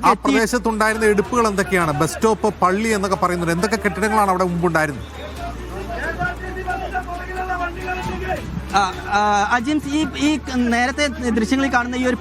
ആ പ്രദേശത്തുണ്ടായിരുന്ന എടുപ്പുകൾ എന്തൊക്കെയാണ്? Bus stop, പള്ളി എന്നൊക്കെ പറയുന്നത് എന്തൊക്കെ കെട്ടിടങ്ങളാണ് അവിടെ മുമ്പുണ്ടായിരുന്നത്? അജിംസ്, ഈ നേരത്തെ ദൃശ്യങ്ങളിൽ കാണുന്ന ഈ ഒരു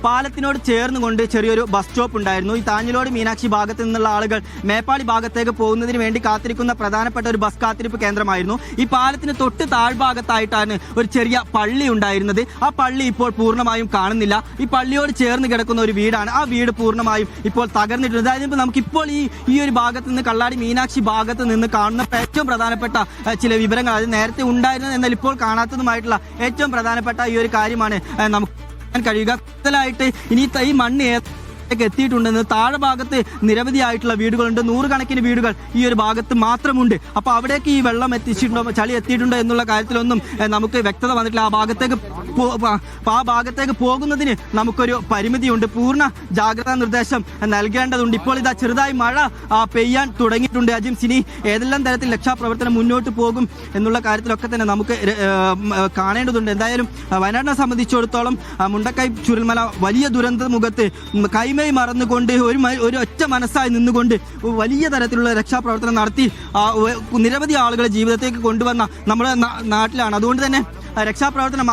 പാലത്തിനോട് ചേർന്നുകൊണ്ട് ചെറിയൊരു ബസ് സ്റ്റോപ്പ് ഉണ്ടായിരുന്നു. ഈ താഞ്ഞിലോട് മീനാക്ഷി ഭാഗത്ത് നിന്നുള്ള ആളുകൾ മേപ്പാടി ഭാഗത്തേക്ക് പോകുന്നതിന് വേണ്ടി കാത്തിരിക്കുന്ന പ്രധാനപ്പെട്ട ഒരു ബസ് കാത്തിരിപ്പ് കേന്ദ്രമായിരുന്നു. ഈ പാലത്തിന് തൊട്ട് താഴ്ഭാഗത്തായിട്ടാണ് ഒരു ചെറിയ പള്ളി ഉണ്ടായിരുന്നത്. ആ പള്ളി ഇപ്പോൾ പൂർണ്ണമായും കാണുന്നില്ല. ഈ പള്ളിയോട് ചേർന്ന് കിടക്കുന്ന ഒരു വീടാണ്. ആ വീട് പൂർണ്ണമായും ഇപ്പോൾ തകർന്നിട്ടുണ്ട്. അതായത് നമുക്കിപ്പോൾ ഈ ഒരു ഭാഗത്ത് നിന്ന്, കള്ളാടി മീനാക്ഷി ഭാഗത്ത് നിന്ന് കാണുന്ന ഏറ്റവും പ്രധാനപ്പെട്ട ചില വിവരങ്ങൾ, അത് നേരത്തെ ഉണ്ടായിരുന്നത് എന്നാൽ ഇപ്പോൾ കാണാത്തതുമായിട്ടുള്ള ഏറ്റവും പ്രധാനപ്പെട്ട ഈ ഒരു കാര്യമാണ് നമുക്ക് കഴിയുക. കൂടുതലായിട്ട് ഇനി ഈ മണ്ണ് എത്തിയിട്ടുണ്ടെന്ന് താഴെ ഭാഗത്ത് നിരവധിയായിട്ടുള്ള വീടുകളുണ്ട്. നൂറുകണക്കിന് വീടുകൾ ഈ ഒരു ഭാഗത്ത് മാത്രമുണ്ട്. അപ്പോൾ അവിടേക്ക് ഈ വെള്ളം എത്തിച്ചിട്ടുണ്ടോ, ചളി എത്തിയിട്ടുണ്ടോ എന്നുള്ള കാര്യത്തിലൊന്നും നമുക്ക് വ്യക്തത വന്നിട്ടില്ല. ആ ഭാഗത്തേക്ക് പോകുന്നതിന് നമുക്കൊരു പരിമിതിയുണ്ട്. പൂർണ്ണ ജാഗ്രതാ നിർദ്ദേശം നൽകേണ്ടതുണ്ട്. ഇപ്പോൾ ഇതാ ചെറുതായി മഴ പെയ്യാൻ തുടങ്ങിയിട്ടുണ്ട്. അജിംസ്, ഇനി ഏതെല്ലാം തരത്തിൽ രക്ഷാപ്രവർത്തനം മുന്നോട്ട് പോകും എന്നുള്ള കാര്യത്തിലൊക്കെ തന്നെ നമുക്ക് കാണേണ്ടതുണ്ട്. എന്തായാലും വയനാടിനെ സംബന്ധിച്ചിടത്തോളം മുണ്ടക്കൈ ചുരൽമല വലിയ ദുരന്ത മുഖത്ത് കൈമ മറന്നുകൊണ്ട് ഒരു ഒറ്റ മനസ്സായി നിന്നുകൊണ്ട് വലിയ തരത്തിലുള്ള രക്ഷാപ്രവർത്തനം നടത്തി നിരവധി ആളുകളെ ജീവിതത്തേക്ക് കൊണ്ടുവന്ന നമ്മുടെ നാട്ടിലാണ്. അതുകൊണ്ട് തന്നെ രക്ഷാപ്രവർത്തനം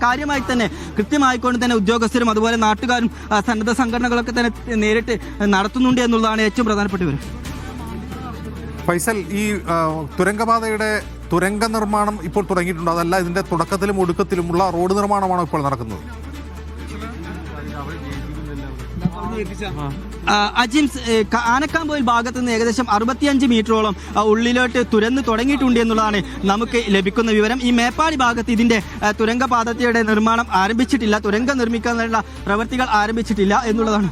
കാര്യമായി തന്നെ കൃത്യമായിക്കൊണ്ട് തന്നെ ഉദ്യോഗസ്ഥരും അതുപോലെ നാട്ടുകാരും സന്നദ്ധ സംഘടനകളൊക്കെ തന്നെ നേരിട്ട് നടത്തുന്നുണ്ട് എന്നുള്ളതാണ് ഏറ്റവും പ്രധാനപ്പെട്ട വിവരം. ഫൈസൽ, ഈ തുരങ്കപാതയുടെ തുരങ്ക നിർമ്മാണം ഇപ്പോൾ തുടങ്ങിയിട്ടുണ്ട്. അതല്ല, ഇതിന്റെ തുടക്കത്തിലും ഒടുക്കത്തിലുമുള്ള റോഡ് നിർമ്മാണമാണോ ഇപ്പോൾ നടക്കുന്നത്? അജിംസ്, ആനക്കാമ്പോയിൽ ഭാഗത്ത് നിന്ന് ഏകദേശം 65 മീറ്ററോളം ഉള്ളിലോട്ട് തുരന്ന് തുടങ്ങിയിട്ടുണ്ട് എന്നുള്ളതാണ് നമുക്ക് ലഭിക്കുന്ന വിവരം. ഈ മേപ്പാടി ഭാഗത്ത് ഇതിന്റെ തുരങ്കപാതയുടെ നിർമ്മാണം ആരംഭിച്ചിട്ടില്ല. തുരങ്കം നിർമ്മിക്കാനുള്ള പ്രവൃത്തികൾ ആരംഭിച്ചിട്ടില്ല എന്നുള്ളതാണ്.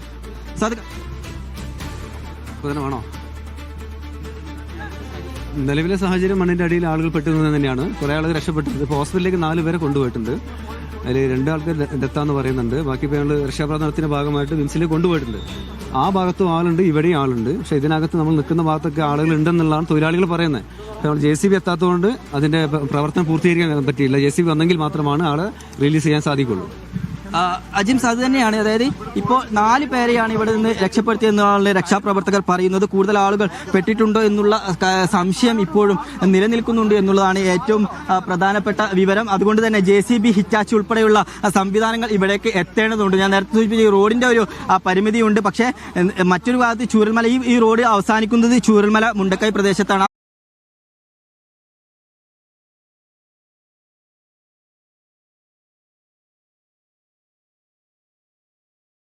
നിലവിലെ സാഹചര്യം മണ്ണിന്റെ അടിയിൽ ആളുകൾ പെട്ടുന്നത് തന്നെയാണ്. കുറെ ആളുകൾ രക്ഷപ്പെട്ടിട്ടുണ്ട്. ഇപ്പോൾ ഹോസ്പിറ്റലിലേക്ക് 4 പേരെ കൊണ്ടുപോയിട്ടുണ്ട്. അതിൽ 2 ആൾക്ക് ഡെത്താന്ന് പറയുന്നുണ്ട്. ബാക്കി ഇപ്പോൾ ഞങ്ങൾ രക്ഷാപ്രവർത്തനത്തിന്റെ ഭാഗമായിട്ട് വിംസിലേക്ക് കൊണ്ടുപോയിട്ടുണ്ട്. ആ ഭാഗത്തും ആളുണ്ട്, ഇവിടെയും ആളുണ്ട്. പക്ഷെ ഇതിനകത്ത് നമ്മൾ നിൽക്കുന്ന ഭാഗത്തൊക്കെ ആളുകൾ ഉണ്ടെന്നുള്ളതാണ് തൊഴിലാളികൾ പറയുന്നത്. നമ്മൾ JCB എത്താത്തതുകൊണ്ട് അതിന്റെ പ്രവർത്തനം പൂർത്തീകരിക്കാൻ പറ്റിയില്ല. JCB വന്നെങ്കിൽ മാത്രമാണ് ആളെ റിലീസ് ചെയ്യാൻ സാധിക്കുള്ളൂ. അജിംസ്, അത് തന്നെയാണ്. അതായത് ഇപ്പോൾ 4 പേരെയാണ് ഇവിടെ നിന്ന് രക്ഷപ്പെടുത്തിയെന്നാണ് രക്ഷാപ്രവർത്തകർ പറയുന്നത്. കൂടുതൽ ആളുകൾ പെട്ടിട്ടുണ്ടോ എന്നുള്ള സംശയം ഇപ്പോഴും നിലനിൽക്കുന്നുണ്ട് എന്നുള്ളതാണ് ഏറ്റവും പ്രധാനപ്പെട്ട വിവരം. അതുകൊണ്ട് തന്നെ JCB, ഹിറ്റാച്ചി ഉൾപ്പെടെയുള്ള സംവിധാനങ്ങൾ ഇവിടേക്ക് എത്തേണ്ടതുണ്ട്. ഞാൻ നേരത്തെ സൂചിപ്പിച്ച ഈ റോഡിന്റെ ഒരു പരിമിതിയുണ്ട്. പക്ഷേ മറ്റൊരു ഭാഗത്ത് ചൂരൽമല, ഈ റോഡ് അവസാനിക്കുന്നത് ചൂരൽമല മുണ്ടക്കൈ പ്രദേശത്താണ്.